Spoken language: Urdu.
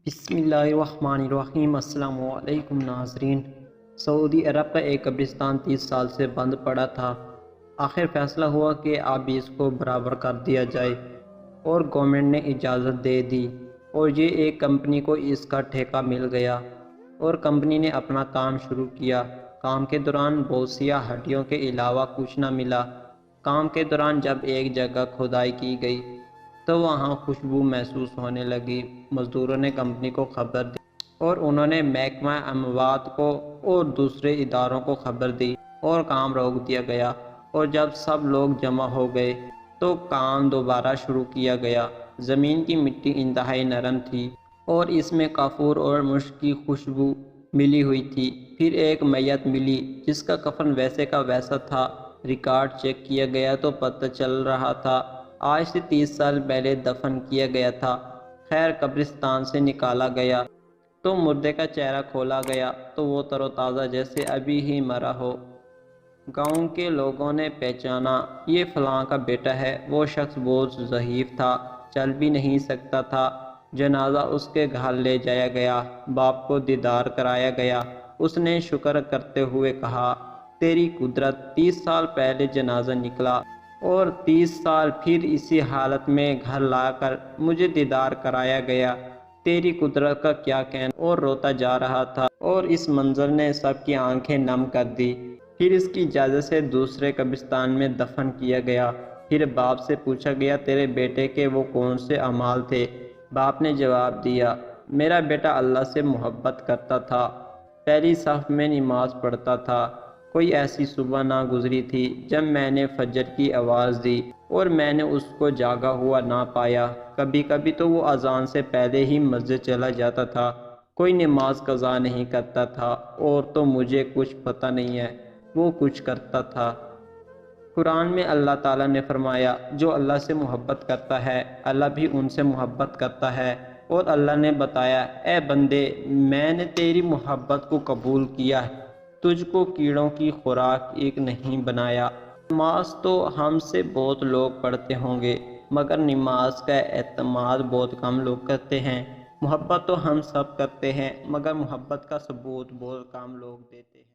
بسم اللہ الرحمن الرحیم۔ السلام علیکم ناظرین۔ سعودی عرب کا ایک قبرستان 30 سال سے بند پڑا تھا۔ آخر فیصلہ ہوا کہ اب اس کو برابر کر دیا جائے اور گورنمنٹ نے اجازت دے دی اور یہ ایک کمپنی کو اس کا ٹھیکہ مل گیا اور کمپنی نے اپنا کام شروع کیا۔ کام کے دوران بوسیا ہڈیوں کے علاوہ کچھ نہ ملا۔ کام کے دوران جب ایک جگہ کھدائی کی گئی تو وہاں خوشبو محسوس ہونے لگی۔ مزدوروں نے کمپنی کو خبر دی اور انہوں نے محکمہ اموات کو اور دوسرے اداروں کو خبر دی اور کام روک دیا گیا، اور جب سب لوگ جمع ہو گئے تو کام دوبارہ شروع کیا گیا۔ زمین کی مٹی انتہائی نرم تھی اور اس میں کافور اور مشک کی خوشبو ملی ہوئی تھی۔ پھر ایک میت ملی جس کا کفن ویسے کا ویسا تھا۔ ریکارڈ چیک کیا گیا تو پتہ چل رہا تھا آج سے 30 سال پہلے دفن کیا گیا تھا۔ خیر قبرستان سے نکالا گیا تو مردے کا چہرہ کھولا گیا تو وہ تر و تازہ جیسے ابھی ہی مرا ہو۔ گاؤں کے لوگوں نے پہچانا، یہ فلاں کا بیٹا ہے۔ وہ شخص بہت ضعیف تھا، چل بھی نہیں سکتا تھا۔ جنازہ اس کے گھر لے جایا گیا، باپ کو دیدار کرایا گیا۔ اس نے شکر کرتے ہوئے کہا، تیری قدرت، 30 سال پہلے جنازہ نکلا اور 30 سال پھر اسی حالت میں گھر لا کر مجھے دیدار کرایا گیا، تیری قدرت کا کیا کہنا۔ اور روتا جا رہا تھا اور اس منظر نے سب کی آنکھیں نم کر دی۔ پھر اس کی اجازت سے دوسرے قبرستان میں دفن کیا گیا۔ پھر باپ سے پوچھا گیا، تیرے بیٹے کے وہ کون سے اعمال تھے؟ باپ نے جواب دیا، میرا بیٹا اللہ سے محبت کرتا تھا، پہلی صف میں نماز پڑھتا تھا۔ کوئی ایسی صبح نہ گزری تھی جب میں نے فجر کی آواز دی اور میں نے اس کو جاگا ہوا نہ پایا۔ کبھی کبھی تو وہ اذان سے پہلے ہی مسجد چلا جاتا تھا، کوئی نماز قضا نہیں کرتا تھا، اور تو مجھے کچھ پتہ نہیں ہے وہ کچھ کرتا تھا۔ قرآن میں اللہ تعالیٰ نے فرمایا، جو اللہ سے محبت کرتا ہے اللہ بھی ان سے محبت کرتا ہے، اور اللہ نے بتایا، اے بندے میں نے تیری محبت کو قبول کیا ہے، تجھ کو کیڑوں کی خوراک ایک نہیں بنایا۔ نماز تو ہم سے بہت لوگ پڑھتے ہوں گے مگر نماز کا اہتمام بہت کم لوگ کرتے ہیں۔ محبت تو ہم سب کرتے ہیں مگر محبت کا ثبوت بہت کم لوگ دیتے ہیں۔